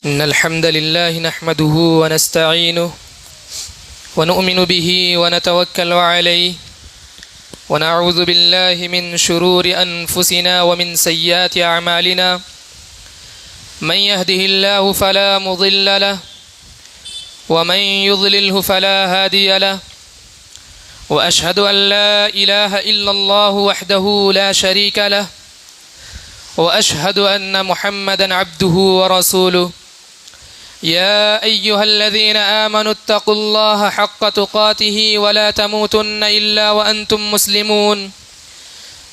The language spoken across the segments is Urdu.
إن الحمد لله نحمده ونستعينه ونؤمن به ونتوكل عليه ونعوذ بالله من شرور أنفسنا ومن سيئات أعمالنا من يهده الله فلا مضل له ومن يضلله فلا هادي له وأشهد أن لا إله إلا الله وحده لا شريك له وأشهد أن محمدا عبده ورسوله يا أيها الذين آمنوا اتقوا الله حق تقاته ولا تموتن إلا وأنتم مسلمون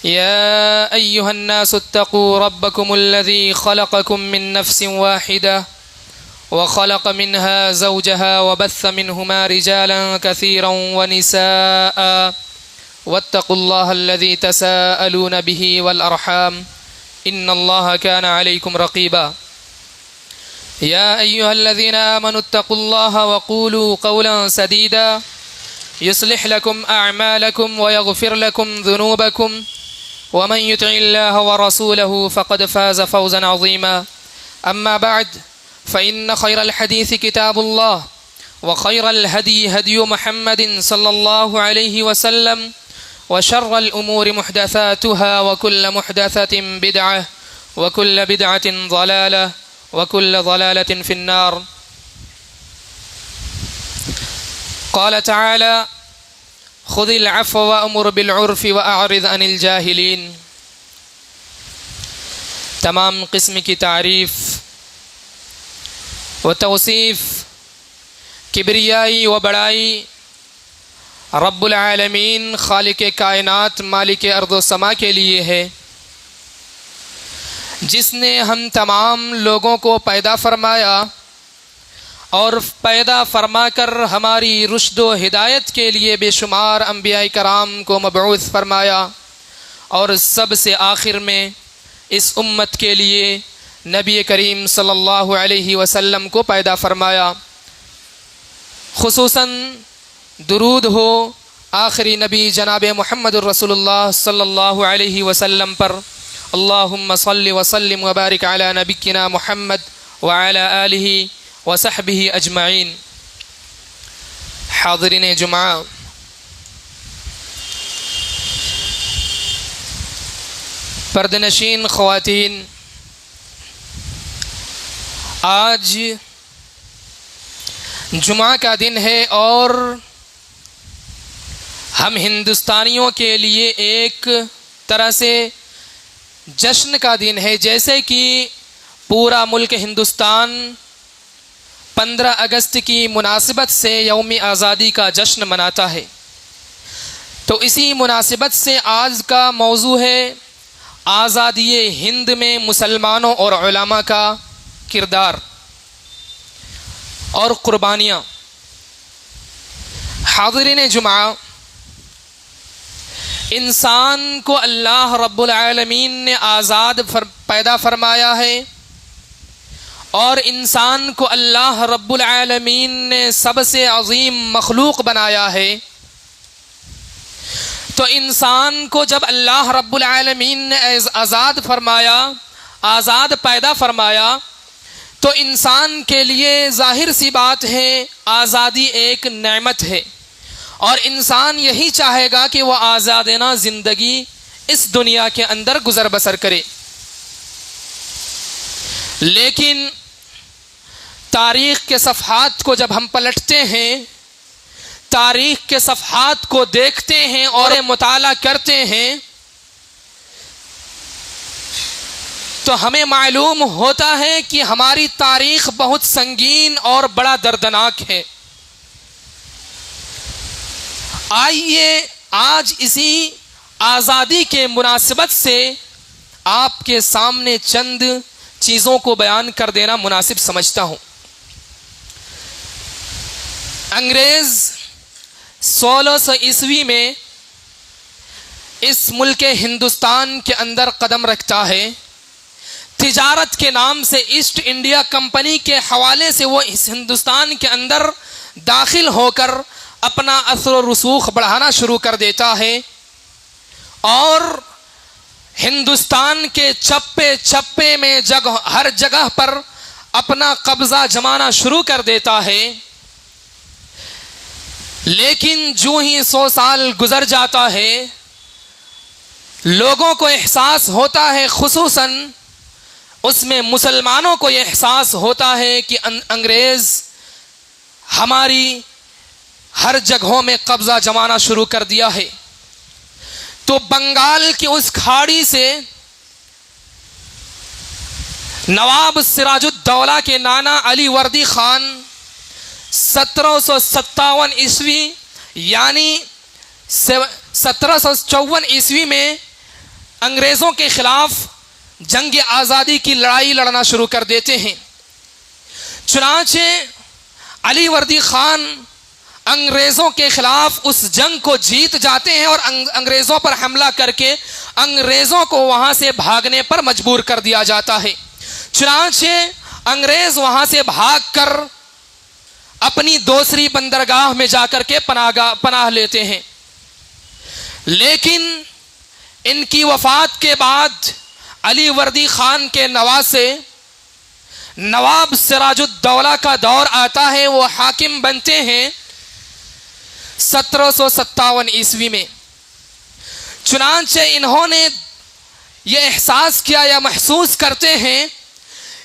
يا أيها الناس اتقوا ربكم الذي خلقكم من نفس واحدة وخلق منها زوجها وبث منهما رجالا كثيرا ونساء واتقوا الله الذي تساءلون به والأرحام إن الله كان عليكم رقيبا يا أيها الذين آمنوا اتقوا الله وقولوا قولا سديدا يصلح لكم أعمالكم ويغفر لكم ذنوبكم ومن يطع الله ورسوله فقد فاز فوزا عظيما أما بعد فإن خير الحديث كتاب الله وخير الهدي هدي محمد صلى الله عليه وسلم وشر الأمور محدثاتها وكل محدثة بدعة وكل بدعة ضلالة وكل ضلالة في النار قال تعالى خذ العفو وأمر بالعرف وأعرض عن الجاهلين. تمام قسم کی تعریف و توصیف کبریائی و بڑائی رب العالمین خالق کائنات مالک ارض و سما کے لیے ہے، جس نے ہم تمام لوگوں کو پیدا فرمایا اور پیدا فرما کر ہماری رشد و ہدایت کے لیے بے شمار انبیاء کرام کو مبعوث فرمایا، اور سب سے آخر میں اس امت کے لیے نبی کریم صلی اللہ علیہ وسلم کو پیدا فرمایا. خصوصاً درود ہو آخری نبی جناب محمد الرسول اللہ صلی اللہ علیہ وسلم پر. اللہم صل وسلم وبارک علی نبینا محمد وعلی آلہ وصحبہ اجمعین. حاضرین جمعہ، پردنشین خواتین، آج جمعہ کا دن ہے اور ہم ہندوستانیوں کے لیے ایک طرح سے جشن کا دن ہے. جیسے کہ پورا ملک ہندوستان 15 اگست کی مناسبت سے یوم آزادی کا جشن مناتا ہے، تو اسی مناسبت سے آج کا موضوع ہے آزادی ہند میں مسلمانوں اور علماء کا کردار اور قربانیاں. حاضرین جمعہ، انسان کو اللہ رب العالمین نے آزاد پیدا فرمایا ہے، اور انسان کو اللہ رب العالمین نے سب سے عظیم مخلوق بنایا ہے. تو انسان کو جب اللہ رب العالمین نے آزاد فرمایا، آزاد پیدا فرمایا، تو انسان کے لیے ظاہر سی بات ہے آزادی ایک نعمت ہے، اور انسان یہی چاہے گا کہ وہ آزادانہ زندگی اس دنیا کے اندر گزر بسر کرے. لیکن تاریخ کے صفحات کو جب ہم پلٹتے ہیں، تاریخ کے صفحات کو دیکھتے ہیں اور مطالعہ کرتے ہیں، تو ہمیں معلوم ہوتا ہے کہ ہماری تاریخ بہت سنگین اور بڑا دردناک ہے. آئیے آج اسی آزادی کے مناسبت سے آپ کے سامنے چند چیزوں کو بیان کر دینا مناسب سمجھتا ہوں. انگریز 1600 عیسوی میں اس ملک ہندوستان کے اندر قدم رکھتا ہے. تجارت کے نام سے ایسٹ انڈیا کمپنی کے حوالے سے وہ اس ہندوستان کے اندر داخل ہو کر اپنا اثر و رسوخ بڑھانا شروع کر دیتا ہے، اور ہندوستان کے چپے چپے میں ہر جگہ پر اپنا قبضہ جمانا شروع کر دیتا ہے، لیکن جو ہی 100 سال گزر جاتا ہے لوگوں کو احساس ہوتا ہے، خصوصاً اس میں مسلمانوں کو یہ احساس ہوتا ہے کہ انگریز ہماری ہر جگہوں میں قبضہ جمانا شروع کر دیا ہے۔ تو بنگال کی اس کھاڑی سے نواب سراج الدولہ کے نانا علی وردی خان 1757 عیسوی یعنی 1754 عیسوی میں انگریزوں کے خلاف جنگ آزادی کی لڑائی لڑنا شروع کر دیتے ہیں۔ چنانچہ علی وردی خان انگریزوں کے خلاف اس جنگ کو جیت جاتے ہیں اور انگریزوں پر حملہ کر کے انگریزوں کو وہاں سے بھاگنے پر مجبور کر دیا جاتا ہے۔ چنانچہ انگریز وہاں سے بھاگ کر اپنی دوسری بندرگاہ میں جا کر کے پناہ لیتے ہیں، لیکن ان کی وفات کے بعد علی وردی خان کے نواسے نواب سراج الدولہ کا دور آتا ہے، وہ حاکم بنتے ہیں 1757 عیسوی میں۔ چنانچہ انہوں نے یہ احساس کیا یا محسوس کرتے ہیں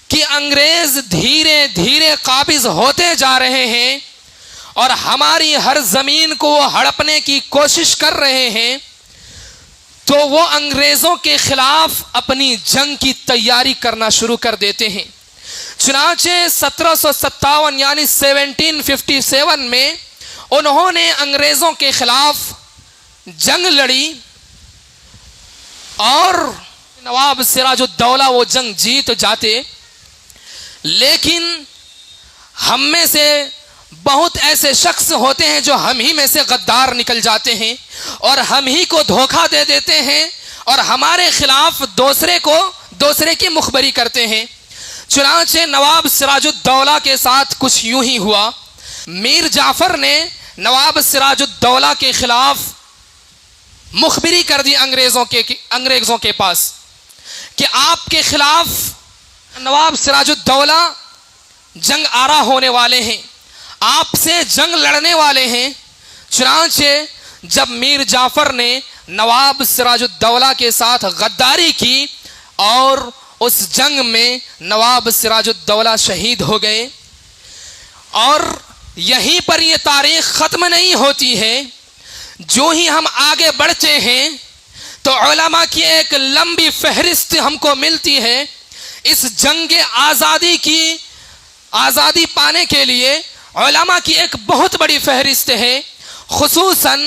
کہ انگریز دھیرے دھیرے قابض ہوتے جا رہے ہیں اور ہماری ہر زمین کو وہ ہڑپنے کی کوشش کر رہے ہیں، تو وہ انگریزوں کے خلاف اپنی جنگ کی تیاری کرنا شروع کر دیتے ہیں۔ چنانچہ 1757 یعنی 1757 میں انہوں نے انگریزوں کے خلاف جنگ لڑی اور نواب سراج الدولہ وہ جنگ جیت جاتے، لیکن ہم میں سے بہت ایسے شخص ہوتے ہیں جو ہم ہی میں سے غدار نکل جاتے ہیں اور ہم ہی کو دھوکہ دے دیتے ہیں اور ہمارے خلاف دوسرے کی مخبری کرتے ہیں۔ چنانچہ نواب سراج الدولہ کے ساتھ کچھ یوں ہی ہوا۔ میر جعفر نے نواب سراج الدولہ کے خلاف مخبری کر دی انگریزوں کے پاس کہ آپ کے خلاف نواب سراج الدولہ جنگ آرا ہونے والے ہیں، آپ سے جنگ لڑنے والے ہیں۔ چنانچہ جب میر جعفر نے نواب سراج الدولہ کے ساتھ غداری کی اور اس جنگ میں نواب سراج الدولہ شہید ہو گئے، اور یہیں پر یہ تاریخ ختم نہیں ہوتی ہے، جو ہی ہم آگے بڑھتے ہیں تو علماء کی ایک لمبی فہرست ہم کو ملتی ہے۔ اس جنگ آزادی پانے کے لیے علماء کی ایک بہت بڑی فہرست ہے۔ خصوصاً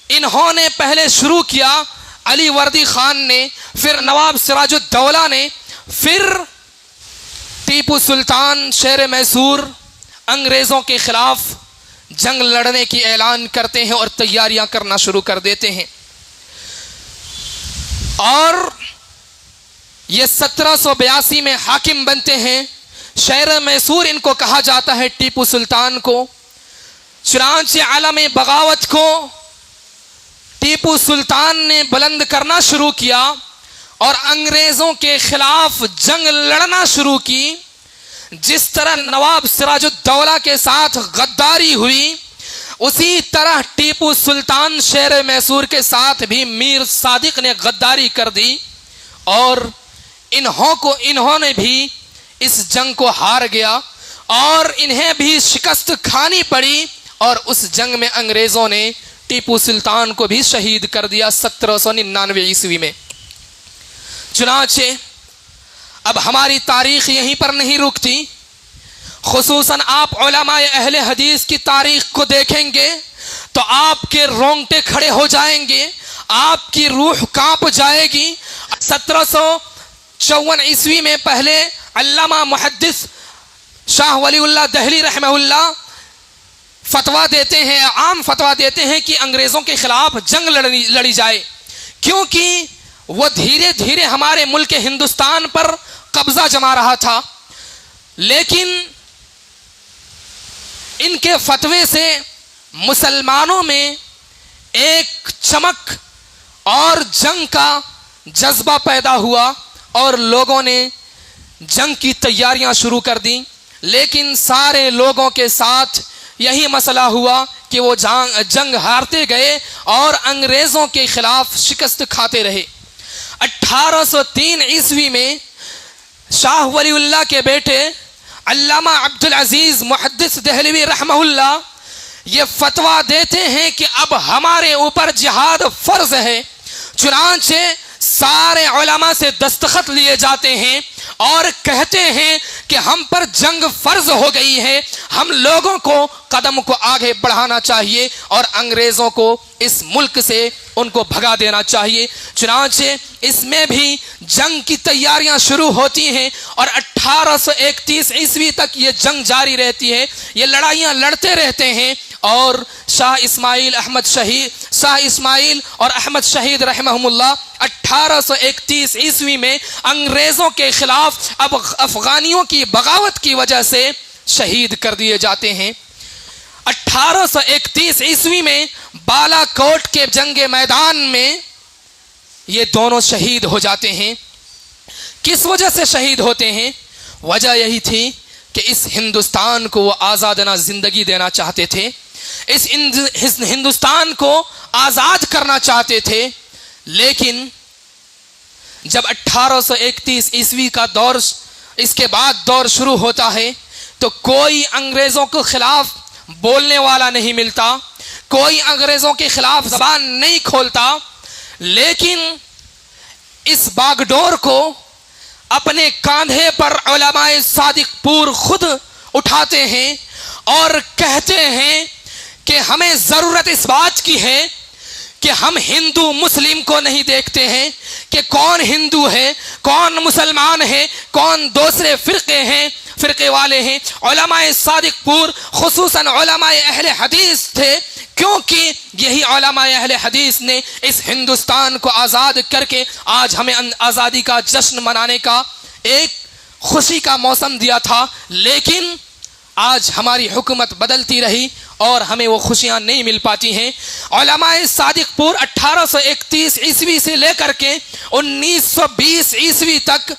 انہوں نے پہلے شروع کیا علی وردی خان نے، پھر نواب سراج الدولہ نے، پھر ٹیپو سلطان شیر میسور انگریزوں کے خلاف جنگ لڑنے کی اعلان کرتے ہیں اور تیاریاں کرنا شروع کر دیتے ہیں، اور یہ 1782 میں حاکم بنتے ہیں۔ شیر میسور ان کو کہا جاتا ہے، ٹیپو سلطان کو۔ چنانچہ علم بغاوت کو ٹیپو سلطان نے بلند کرنا شروع کیا اور انگریزوں کے خلاف جنگ لڑنا شروع کی۔ جس طرح نواب سراج الدولہ کے ساتھ غداری ہوئی، اسی طرح ٹیپو سلطان شیر میسور کے ساتھ بھی میر صادق نے غداری کر دی اور انہوں نے بھی اس جنگ کو ہار گیا اور انہیں بھی شکست کھانی پڑی، اور اس جنگ میں انگریزوں نے ٹیپو سلطان کو بھی شہید کر دیا 1799 عیسوی میں۔ چنانچہ اب ہماری تاریخ یہیں پر نہیں رکتی، خصوصاً آپ علماء اہل حدیث کی تاریخ کو دیکھیں گے تو آپ کے رونگٹے کھڑے ہو جائیں گے، آپ کی روح کانپ جائے گی۔ 1754 عیسوی میں پہلے علامہ محدث شاہ ولی اللہ دہلی رحمہ اللہ فتویٰ دیتے ہیں، عام فتویٰ دیتے ہیں کہ انگریزوں کے خلاف جنگ لڑی جائے، کیونکہ وہ دھیرے دھیرے ہمارے ملک ہندوستان پر قبضہ جما رہا تھا۔ لیکن ان کے فتوے سے مسلمانوں میں ایک چمک اور جنگ کا جذبہ پیدا ہوا اور لوگوں نے جنگ کی تیاریاں شروع کر دیں، لیکن سارے لوگوں کے ساتھ یہی مسئلہ ہوا کہ وہ جنگ ہارتے گئے اور انگریزوں کے خلاف شکست کھاتے رہے۔ 1803 عیسوی میں شاہ ولی اللہ کے بیٹے علامہ عبدالعزیز محدث دہلوی رحمہ اللہ یہ فتویٰ دیتے ہیں کہ اب ہمارے اوپر جہاد فرض ہے۔ چنانچہ سارے علماء سے دستخط لیے جاتے ہیں اور کہتے ہیں کہ ہم پر جنگ فرض ہو گئی ہے، ہم لوگوں کو قدم کو آگے بڑھانا چاہیے اور انگریزوں کو اس ملک سے ان کو بھگا دینا چاہیے۔ چنانچہ اس میں بھی جنگ کی تیاریاں شروع ہوتی ہیں اور 1831 عیسوی تک یہ جنگ جاری رہتی ہے، یہ لڑائیاں لڑتے رہتے ہیں اور شاہ اسماعیل اور احمد شہید رحمہم اللہ 1831 عیسوی میں انگریزوں کے خلاف اب افغانیوں کی بغاوت کی وجہ سے شہید کر دیے جاتے ہیں۔ 1831 عیسوی میں بالا کوٹ کے جنگ میدان میں یہ دونوں شہید ہو جاتے ہیں۔ کس وجہ سے شہید ہوتے ہیں؟ وجہ یہی تھی کہ اس ہندوستان کو وہ آزادانہ زندگی دینا چاہتے تھے، اس ہندوستان کو آزاد کرنا چاہتے تھے، لیکن جب 1831 عیسوی کا دور اس کے بعد دور شروع ہوتا ہے تو کوئی انگریزوں کے خلاف بولنے والا نہیں ملتا، کوئی انگریزوں کے خلاف زبان نہیں کھولتا، لیکن اس باغ ڈور کو اپنے کاندھے پر علماء صادق پور خود اٹھاتے ہیں اور کہتے ہیں کہ ہمیں ضرورت اس بات کی ہے کہ ہم ہندو مسلم کو نہیں دیکھتے ہیں کہ کون ہندو ہے، کون مسلمان ہے، کون دوسرے فرقے والے ہیں۔ علماء صادق پور خصوصاً علماء اہل حدیث تھے، کیونکہ یہی علماء اہل حدیث نے اس ہندوستان کو آزاد کر کے آج ہمیں آزادی کا جشن منانے کا ایک خوشی کا موسم دیا تھا، لیکن آج ہماری حکومت بدلتی رہی اور ہمیں وہ خوشیاں نہیں مل پاتی ہیں۔ علماء صادق پور 1831 عیسوی سے لے کر کے 1920 عیسوی تک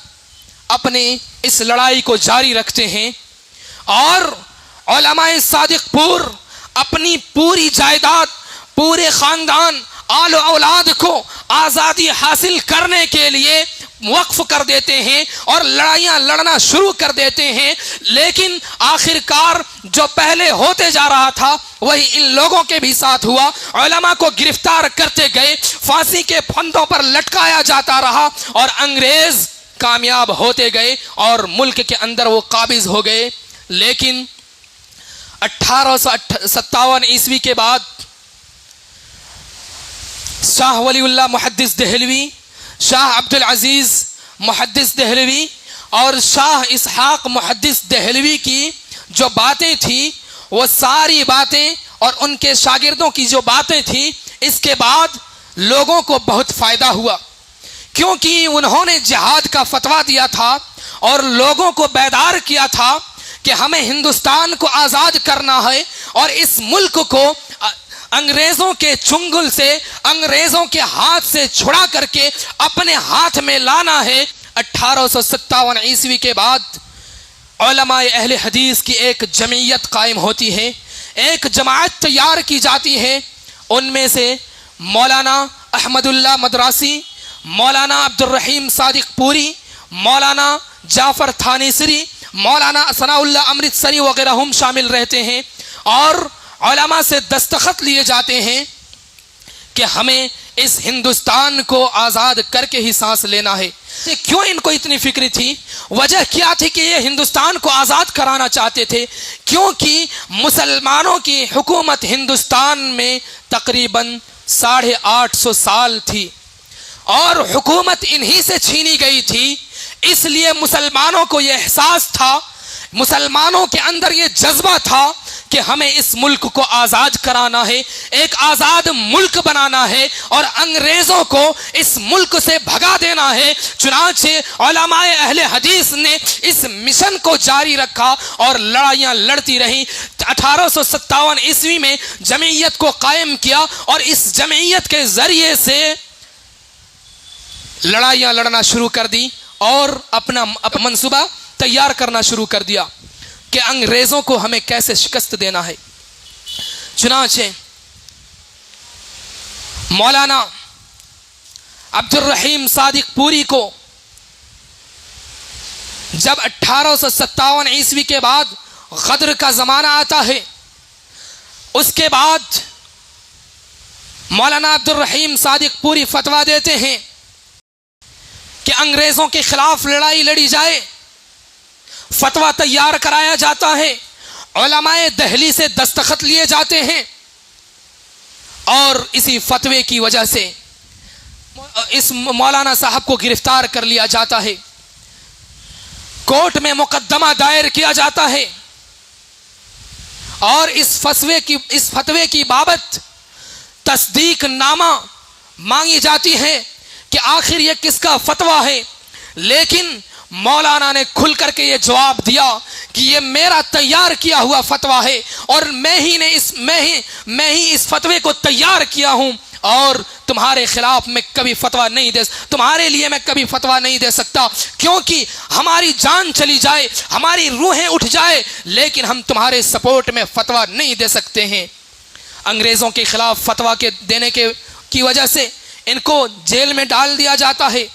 اپنے اس لڑائی کو جاری رکھتے ہیں اور علماء صادق پور اپنی پوری جائیداد، پورے خاندان، آل و اولاد کو آزادی حاصل کرنے کے لیے وقف کر دیتے ہیں اور لڑائیاں لڑنا شروع کر دیتے ہیں، لیکن آخر کار جو پہلے ہوتے جا رہا تھا وہی ان لوگوں کے بھی ساتھ ہوا۔ علماء کو گرفتار کرتے گئے، پھانسی کے پھندوں پر لٹکایا جاتا رہا اور انگریز کامیاب ہوتے گئے اور ملک کے اندر وہ قابض ہو گئے۔ لیکن 1857 عیسوی کے بعد شاہ ولی اللہ محدث دہلوی، شاہ عبدالعزیز محدث دہلوی اور شاہ اسحاق محدث دہلوی کی جو باتیں تھیں وہ ساری باتیں اور ان کے شاگردوں کی جو باتیں تھیں، اس کے بعد لوگوں کو بہت فائدہ ہوا، کیونکہ انہوں نے جہاد کا فتویٰ دیا تھا اور لوگوں کو بیدار کیا تھا کہ ہمیں ہندوستان کو آزاد کرنا ہے اور اس ملک کو انگریزوں کے چنگل سے، انگریزوں کے ہاتھ سے چھڑا کر کے اپنے ہاتھ میں لانا ہے۔ 1857 عیسوی کے بعد علماء اہل حدیث کی ایک جمعیت قائم ہوتی ہے، ایک جماعت تیار کی جاتی ہے، ان میں سے مولانا احمد اللہ مدراسی، مولانا عبد الرحیم صادق پوری، مولانا جعفر تھانیسری، مولانا ثناء اللہ امرتسری وغیرہ ہم شامل رہتے ہیں اور علماء سے دستخط لیے جاتے ہیں کہ ہمیں اس ہندوستان کو آزاد کر کے ہی سانس لینا ہے۔ کیوں ان کو اتنی فکر تھی؟ وجہ کیا تھی کہ یہ ہندوستان کو آزاد کرانا چاہتے تھے؟ کیونکہ مسلمانوں کی حکومت ہندوستان میں تقریباً 850 سال تھی اور حکومت انہی سے چھینی گئی تھی، اس لیے مسلمانوں کو یہ احساس تھا، مسلمانوں کے اندر یہ جذبہ تھا کہ ہمیں اس ملک کو آزاد کرانا ہے، ایک آزاد ملک بنانا ہے اور انگریزوں کو اس ملک سے بھگا دینا ہے۔ چنانچہ علماء اہل حدیث نے اس مشن کو جاری رکھا اور لڑائیاں لڑتی رہیں۔ 1857 عیسوی میں جمعیت کو قائم کیا اور اس جمعیت کے ذریعے سے لڑائیاں لڑنا شروع کر دی اور اپنا منصوبہ تیار کرنا شروع کر دیا کہ انگریزوں کو ہمیں کیسے شکست دینا ہے۔ چنانچہ مولانا عبد الرحیم صادق پوری کو جب 1857 عیسوی کے بعد غدر کا زمانہ آتا ہے، اس کے بعد مولانا عبد الرحیم صادق پوری فتویٰ دیتے ہیں کہ انگریزوں کے خلاف لڑائی لڑی جائے۔ فتویٰ تیار کرایا جاتا ہے، علماء دہلی سے دستخط لیے جاتے ہیں، اور اسی فتوے کی وجہ سے اس مولانا صاحب کو گرفتار کر لیا جاتا ہے، کورٹ میں مقدمہ دائر کیا جاتا ہے، اور اس فتوے کی بابت تصدیق نامہ مانگی جاتی ہے کہ آخر یہ کس کا فتویٰ ہے۔ لیکن مولانا نے کھل کر کے یہ جواب دیا کہ یہ میرا تیار کیا ہوا فتویٰ ہے، اور میں ہی اس فتوے کو تیار کیا ہوں، اور تمہارے خلاف میں کبھی فتویٰ نہیں دے، تمہارے لیے میں کبھی فتویٰ نہیں دے سکتا، کیونکہ ہماری جان چلی جائے، ہماری روحیں اٹھ جائے، لیکن ہم تمہارے سپورٹ میں فتویٰ نہیں دے سکتے ہیں۔ انگریزوں کے خلاف فتویٰ کے دینے کی وجہ سے ان کو جیل میں ڈال دیا جاتا ہے۔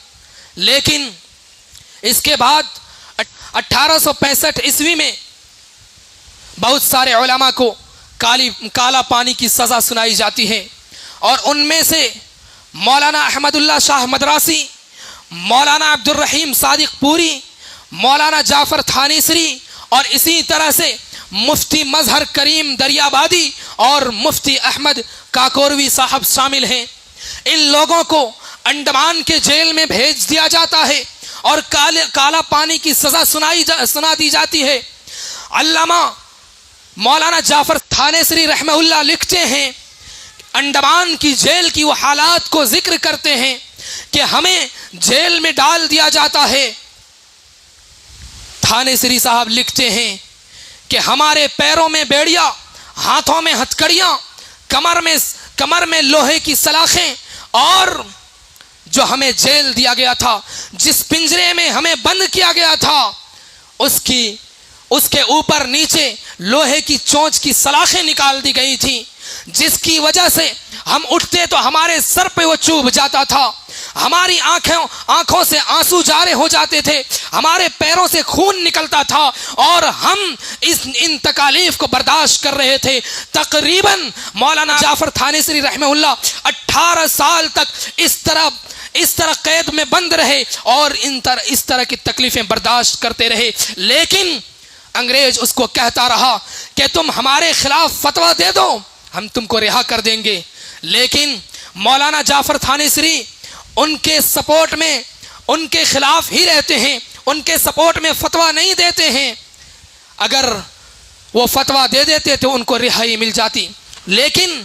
لیکن اس کے بعد 1865 عیسوی میں بہت سارے علماء کو کالا پانی کی سزا سنائی جاتی ہے، اور ان میں سے مولانا احمد اللہ شاہ مدراسی، مولانا عبد الرحیم صادق پوری، مولانا جعفر تھانیسری، اور اسی طرح سے مفتی مظہر کریم دریابادی اور مفتی احمد کاکوروی صاحب شامل ہیں۔ ان لوگوں کو انڈمان کے جیل میں بھیج دیا جاتا ہے اور کالا پانی کی سزا سنا دی جاتی ہے۔ علامہ مولانا جعفر تھانیسری رحمہ اللہ لکھتے ہیں، انڈمان کی جیل کی وہ حالات کو ذکر کرتے ہیں کہ ہمیں جیل میں ڈال دیا جاتا ہے۔ تھانیسری صاحب لکھتے ہیں کہ ہمارے پیروں میں بیڑیاں، ہاتھوں میں ہتھکڑیاں، کمر میں لوہے کی سلاخیں، اور جو ہمیں جیل دیا گیا تھا، جس پنجرے میں ہمیں بند کیا گیا تھا، اس کے اوپر نیچے لوہے کی چونچ کی سلاخیں نکال دی گئی تھیں، جس کی وجہ سے ہم اٹھتے تو ہمارے سر پہ وہ چوبھ جاتا تھا، ہماری آنکھوں سے آنسو جارے ہو جاتے تھے، ہمارے پیروں سے خون نکلتا تھا، اور ہم ان تکالیف کو برداشت کر رہے تھے۔ تقریباً مولانا جعفر تھانیسری رحمہ اللہ 18 سال تک اس طرح قید میں بند رہے، اور اس طرح کی تکلیفیں برداشت کرتے رہے۔ لیکن انگریز اس کو کہتا رہا کہ تم ہمارے خلاف فتویٰ دے دو، ہم تم کو رہا کر دیں گے۔ لیکن مولانا جعفر تھانیسری ان کے سپورٹ میں، ان کے خلاف ہی رہتے ہیں، ان کے سپورٹ میں فتویٰ نہیں دیتے ہیں۔ اگر وہ فتویٰ دے دیتے تو ان کو رہائی مل جاتی، لیکن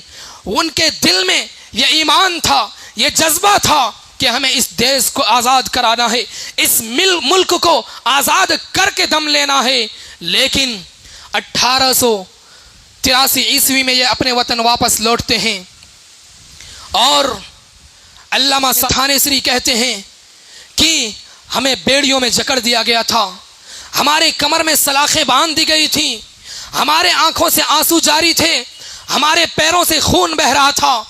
ان کے دل میں یہ ایمان تھا، یہ جذبہ تھا کہ ہمیں اس دیش کو آزاد کرانا ہے، اس ملک کو آزاد کر کے دم لینا ہے۔ لیکن 1883 عیسوی میں یہ اپنے وطن واپس لوٹتے ہیں، اور علامہ تھانیسری کہتے ہیں کہ ہمیں بیڑیوں میں جکڑ دیا گیا تھا، ہمارے کمر میں سلاخیں باندھ دی گئی تھیں، ہمارے آنکھوں سے آنسو جاری تھے، ہمارے پیروں سے خون بہہ رہا تھا،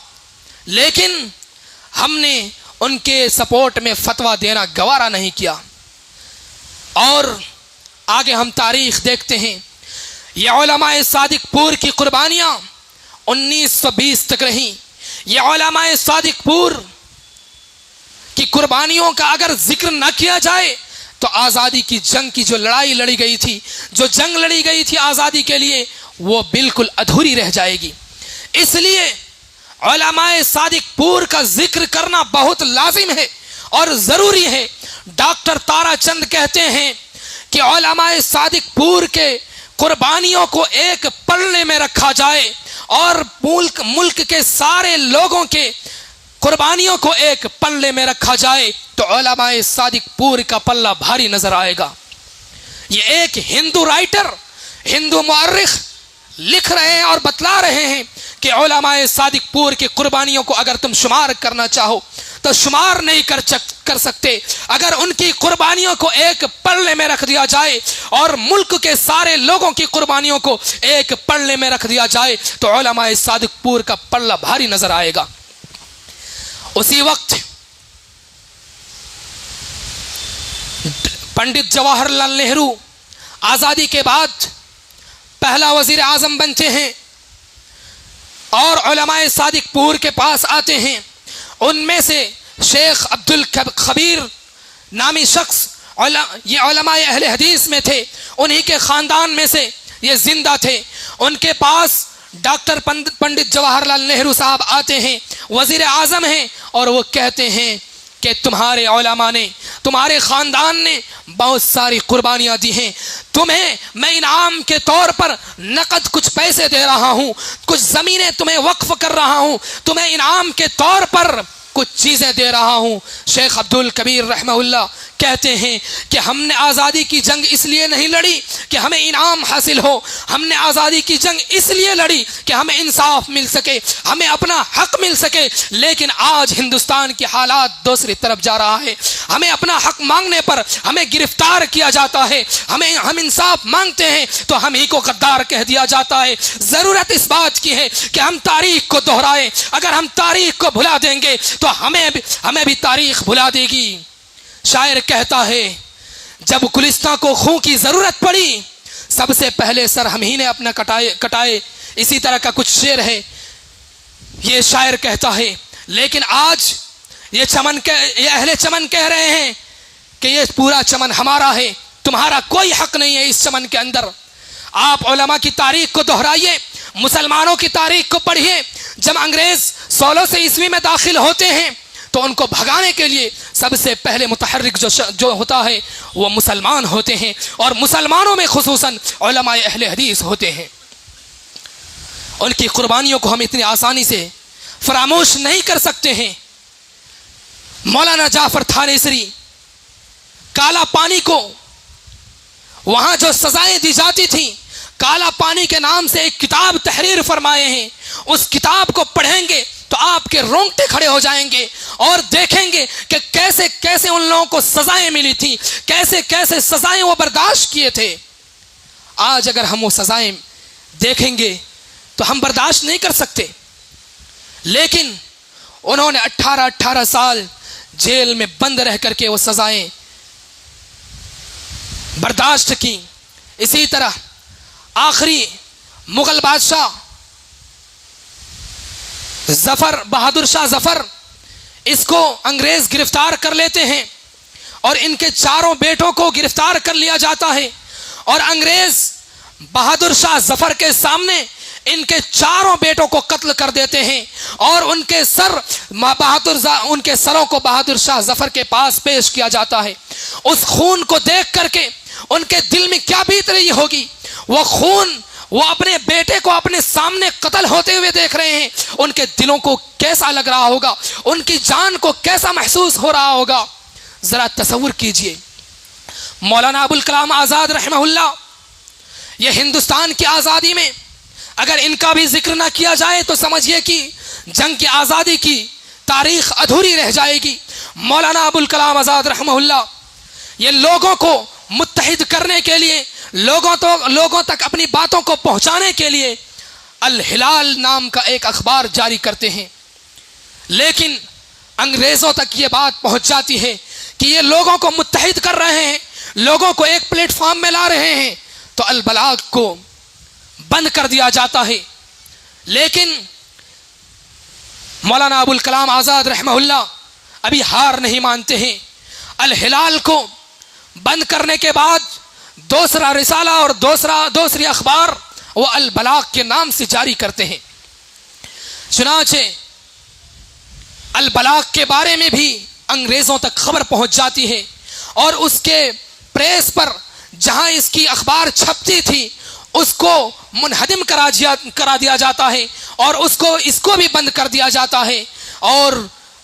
لیکن ہم نے ان کے سپورٹ میں فتویٰ دینا گوارا نہیں کیا۔ اور آگے ہم تاریخ دیکھتے ہیں، یہ علماء صادق پور کی قربانیاں 1920 تک رہیں۔ یہ علماء صادق پور کی قربانیوں کا اگر ذکر نہ کیا جائے تو آزادی کی جنگ کی جو لڑائی لڑی گئی تھی، جو جنگ لڑی گئی تھی آزادی کے لیے، وہ بالکل ادھوری رہ جائے گی۔ اس لیے علماء صادق پور کا ذکر کرنا بہت لازم ہے اور ضروری ہے۔ ڈاکٹر تارا چند کہتے ہیں کہ علماء صادق پور کے قربانیوں کو ایک پلڑے میں رکھا جائے، اور ملک کے سارے لوگوں کے قربانیوں کو ایک پلڑے میں رکھا جائے تو علماء صادق پور کا پلہ بھاری نظر آئے گا۔ یہ ایک ہندو رائٹر، ہندو مورخ لکھ رہے ہیں اور بتلا رہے ہیں کہ علماء صادق پور کی قربانیوں کو اگر تم شمار کرنا چاہو تو شمار نہیں کر سکتے. اگر ان کی قربانیوں کو ایک پلڑے میں رکھ دیا جائے اور ملک کے سارے لوگوں کی قربانیوں کو ایک پلڑے میں رکھ دیا جائے تو علماء صادق پور کا پلڑا بھاری نظر آئے گا. اسی وقت پنڈت جواہر لال نہرو آزادی کے بعد پہلا وزیر اعظم بنتے ہیں اور علماء صادق پور کے پاس آتے ہیں. ان میں سے شیخ عبد الخبیر نامی شخص یہ علماء اہل حدیث میں تھے, انہی کے خاندان میں سے یہ زندہ تھے. ان کے پاس ڈاکٹر پنڈت جواہر لال نہرو صاحب آتے ہیں, وزیر اعظم ہیں, اور وہ کہتے ہیں کہ تمہارے علماء نے, تمہارے خاندان نے بہت ساری قربانیاں دی ہیں, تمہیں میں انعام کے طور پر نقد کچھ پیسے دے رہا ہوں, کچھ زمینیں تمہیں وقف کر رہا ہوں, تمہیں انعام کے طور پر کچھ چیزیں دے رہا ہوں. شیخ عبد الکبیر رحمہ اللہ کہتے ہیں کہ ہم نے آزادی کی جنگ اس لیے نہیں لڑی کہ ہمیں انعام حاصل ہو, ہم نے آزادی کی جنگ اس لیے لڑی کہ ہمیں انصاف مل سکے, ہمیں اپنا حق مل سکے. لیکن آج ہندوستان کی حالات دوسری طرف جا رہا ہے, ہمیں اپنا حق مانگنے پر ہمیں گرفتار کیا جاتا ہے, ہم انصاف مانگتے ہیں تو ہم ہی کو غدار کہہ دیا جاتا ہے. ضرورت اس بات کی ہے کہ ہم تاریخ کو دہرائیں. اگر ہم تاریخ کو بھلا دیں گے تو ہمیں بھی تاریخ بھلا دے گی. شاعر کہتا ہے جب گلستاں کو خون کی ضرورت پڑی سب سے پہلے سر ہم ہی نے اپنا کٹائے. اسی طرح کا کچھ شعر ہے, یہ شاعر کہتا ہے. لیکن آج یہ اہل چمن کہہ رہے ہیں کہ یہ پورا چمن ہمارا ہے, تمہارا کوئی حق نہیں ہے اس چمن کے اندر. آپ علماء کی تاریخ کو دہرائیے, مسلمانوں کی تاریخ کو پڑھیے. جب انگریز 1600 عیسوی میں داخل ہوتے ہیں تو ان کو بھگانے کے لیے سب سے پہلے متحرک جو ہوتا ہے وہ مسلمان ہوتے ہیں, اور مسلمانوں میں خصوصاً علماء اہل حدیث ہوتے ہیں. ان کی قربانیوں کو ہم اتنی آسانی سے فراموش نہیں کر سکتے ہیں. مولانا جعفر تھانیسری کالا پانی کو وہاں جو سزائیں دی جاتی تھیں, کالا پانی کے نام سے ایک کتاب تحریر فرمائے ہیں. اس کتاب کو پڑھیں گے تو آپ کے رونگٹے کھڑے ہو جائیں گے اور دیکھیں گے کہ کیسے کیسے ان لوگوں کو سزائیں ملی تھی, کیسے کیسے سزائیں وہ برداشت کیے تھے. آج اگر ہم وہ سزائیں دیکھیں گے تو ہم برداشت نہیں کر سکتے. لیکن انہوں نے 18 سال جیل میں بند رہ کر کے وہ سزائیں برداشت کی. اسی طرح آخری مغل بادشاہ بہادر شاہ ظفر, اس کو انگریز گرفتار کر لیتے ہیں اور ان کے 4 بیٹوں کو گرفتار کر لیا جاتا ہے, اور انگریز بہادر شاہ ظفر کے سامنے ان کے 4 بیٹوں کو قتل کر دیتے ہیں اور ان کے سروں کو بہادر شاہ ظفر کے پاس پیش کیا جاتا ہے. اس خون کو دیکھ کر کے ان کے دل میں کیا بیت رہی ہوگی. وہ خون, وہ اپنے بیٹے کو اپنے سامنے قتل ہوتے ہوئے دیکھ رہے ہیں, ان کے دلوں کو کیسا لگ رہا ہوگا, ان کی جان کو کیسا محسوس ہو رہا ہوگا. ذرا تصور کیجئے. مولانا ابوالکلام آزاد رحمہ اللہ, یہ ہندوستان کی آزادی میں اگر ان کا بھی ذکر نہ کیا جائے تو سمجھیے کہ جنگ کی آزادی کی تاریخ ادھوری رہ جائے گی. مولانا ابوالکلام آزاد رحمہ اللہ یہ لوگوں کو متحد کرنے کے لیے, لوگوں تک اپنی باتوں کو پہنچانے کے لیے الہلال نام کا ایک اخبار جاری کرتے ہیں. لیکن انگریزوں تک یہ بات پہنچ جاتی ہے کہ یہ لوگوں کو متحد کر رہے ہیں, لوگوں کو ایک پلیٹ فارم میں لا رہے ہیں, تو البلاغ کو بند کر دیا جاتا ہے. لیکن مولانا ابوالکلام آزاد رحمہ اللہ ابھی ہار نہیں مانتے ہیں. الہلال کو بند کرنے کے بعد دوسرا رسالہ اور دوسری اخبار وہ البلاغ کے نام سے جاری کرتے ہیں. چنانچہ البلاغ کے بارے میں بھی انگریزوں تک خبر پہنچ جاتی ہے, اور اس کے پریس پر جہاں اس کی اخبار چھپتی تھی اس کو منہدم کرا دیا جاتا ہے, اور اس کو بھی بند کر دیا جاتا ہے, اور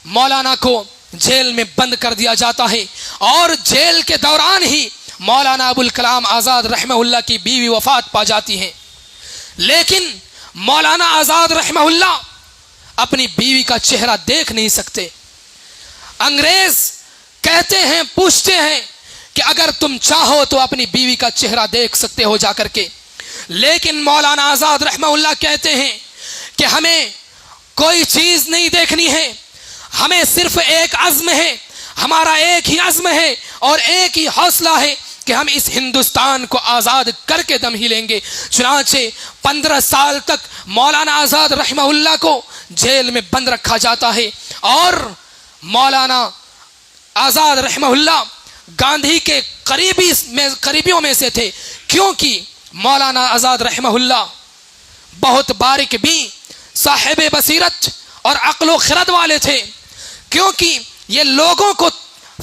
مولانا کو جیل میں بند کر دیا جاتا ہے. اور جیل کے دوران ہی مولانا ابوالکلام آزاد رحمہ اللہ کی بیوی وفات پا جاتی ہے. لیکن مولانا آزاد رحمہ اللہ اپنی بیوی کا چہرہ دیکھ نہیں سکتے. انگریز کہتے ہیں، پوچھتے ہیں کہ اگر تم چاہو تو اپنی بیوی کا چہرہ دیکھ سکتے ہو جا کر کے، لیکن مولانا آزاد رحمہ اللہ کہتے ہیں کہ ہمیں کوئی چیز نہیں دیکھنی ہے، ہمیں صرف ایک عزم ہے، ہمارا ایک ہی عزم ہے اور ایک ہی حوصلہ ہے کہ ہم اس ہندوستان کو آزاد کر کے دم ہی لیں گے۔ چنانچہ 15 سال تک مولانا آزاد رحمہ اللہ کو جیل میں بند رکھا جاتا ہے، اور مولانا آزاد رحمہ اللہ گاندھی کے قریبیوں میں سے تھے، کیونکہ مولانا آزاد رحمہ اللہ بہت باریک بھی صاحب بصیرت اور عقل و خرد والے تھے، کیونکہ یہ لوگوں کو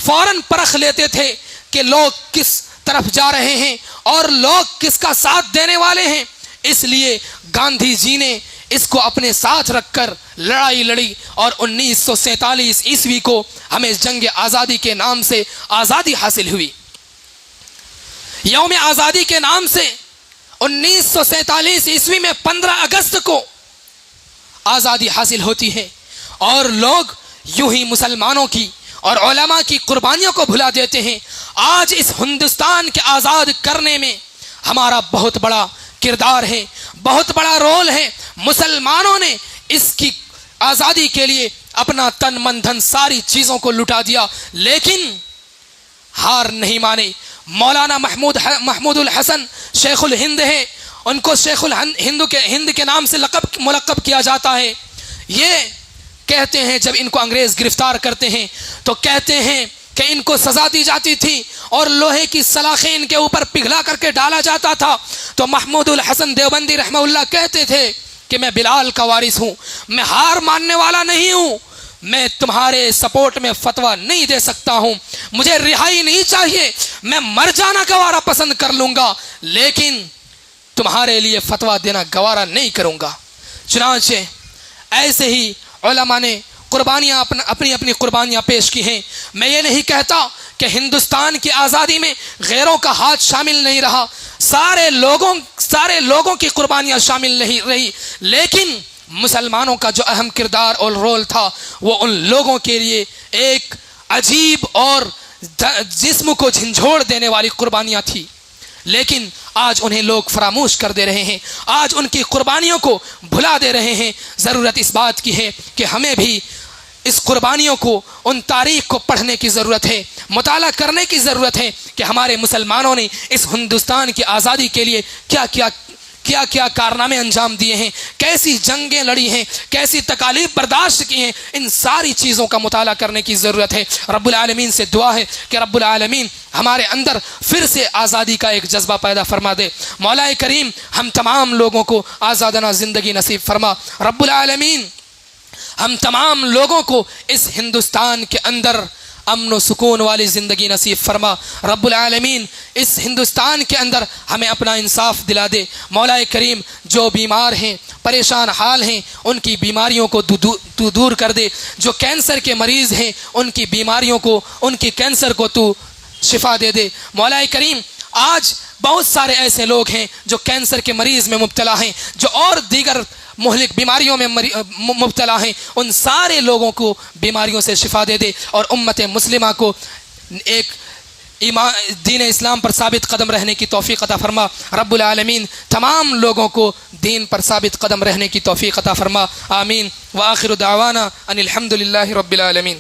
فوراً پرکھ لیتے تھے کہ لوگ کس طرف جا رہے ہیں اور لوگ کس کا ساتھ دینے والے ہیں۔ اس لیے گاندھی جی نے اس کو اپنے ساتھ رکھ کر لڑائی لڑی، اور 1947 عیسوی کو ہمیں جنگ آزادی کے نام سے آزادی حاصل ہوئی۔ یوم آزادی کے نام سے 1947 عیسوی میں 15 اگست کو آزادی حاصل ہوتی ہے، اور لوگ یوں ہی مسلمانوں کی اور علماء کی قربانیوں کو بھلا دیتے ہیں۔ آج اس ہندوستان کے آزاد کرنے میں ہمارا بہت بڑا کردار ہے، بہت بڑا رول ہے۔ مسلمانوں نے اس کی آزادی کے لیے اپنا تن من دھن ساری چیزوں کو لٹا دیا، لیکن ہار نہیں مانے۔ مولانا محمود الحسن شیخ الہند ہے، ان کو شیخ ہند کے نام سے ملقب کیا جاتا ہے۔ یہ کہتے ہیں جب ان کو انگریز گرفتار کرتے ہیں تو کہتے ہیں کہ ان کو سزا دی جاتی تھی اور لوہے کی سلاخیں ان کے اوپر پگھلا کر کے ڈالا جاتا تھا، تو محمود الحسن دیوبندی رحمہ اللہ کہتے تھے کہ میں بلال کا وارث ہوں، میں ہار ماننے والا نہیں ہوں، میں تمہارے سپورٹ میں فتویٰ نہیں دے سکتا ہوں، مجھے رہائی نہیں چاہیے، میں مر جانا گوارا پسند کر لوں گا، لیکن تمہارے لیے فتویٰ دینا گوارا نہیں کروں گا۔ چنانچہ ایسے ہی علماء نے قربانیاں اپنی قربانیاں پیش کی ہیں۔ میں یہ نہیں کہتا کہ ہندوستان کی آزادی میں غیروں کا ہاتھ شامل نہیں رہا، سارے لوگوں کی قربانیاں شامل نہیں رہی، لیکن مسلمانوں کا جو اہم کردار اور رول تھا وہ ان لوگوں کے لیے ایک عجیب اور جسم کو جھنجھوڑ دینے والی قربانیاں تھی، لیکن آج انہیں لوگ فراموش کر دے رہے ہیں، آج ان کی قربانیوں کو بھلا دے رہے ہیں۔ ضرورت اس بات کی ہے کہ ہمیں بھی اس قربانیوں کو، ان تاریخ کو پڑھنے کی ضرورت ہے، مطالعہ کرنے کی ضرورت ہے کہ ہمارے مسلمانوں نے اس ہندوستان کی آزادی کے لیے کیا کارنامے انجام دیے ہیں، کیسی جنگیں لڑی ہیں، کیسی تکالیف برداشت کی ہیں۔ ان ساری چیزوں کا مطالعہ کرنے کی ضرورت ہے۔ رب العالمین سے دعا ہے کہ رب العالمین ہمارے اندر پھر سے آزادی کا ایک جذبہ پیدا فرما دے۔ مولا کریم ہم تمام لوگوں کو آزادانہ زندگی نصیب فرما۔ رب العالمین ہم تمام لوگوں کو اس ہندوستان کے اندر امن و سکون والی زندگی نصیب فرما۔ رب العالمین اس ہندوستان کے اندر ہمیں اپنا انصاف دلا دے۔ مولا کریم جو بیمار ہیں، پریشان حال ہیں، ان کی بیماریوں کو تو دور کر دے۔ جو کینسر کے مریض ہیں ان کی بیماریوں کو، ان کی کینسر کو تو شفا دے دے۔ مولا کریم آج بہت سارے ایسے لوگ ہیں جو کینسر کے مریض میں مبتلا ہیں، جو اور دیگر مہلک بیماریوں میں مبتلا ہیں، ان سارے لوگوں کو بیماریوں سے شفا دے دے، اور امت مسلمہ کو ایک دین اسلام پر ثابت قدم رہنے کی توفیق عطا فرما۔ رب العالمین تمام لوگوں کو دین پر ثابت قدم رہنے کی توفیق عطا فرما۔ آمین۔ وآخر دعوانا ان الحمد للہ رب العالمین۔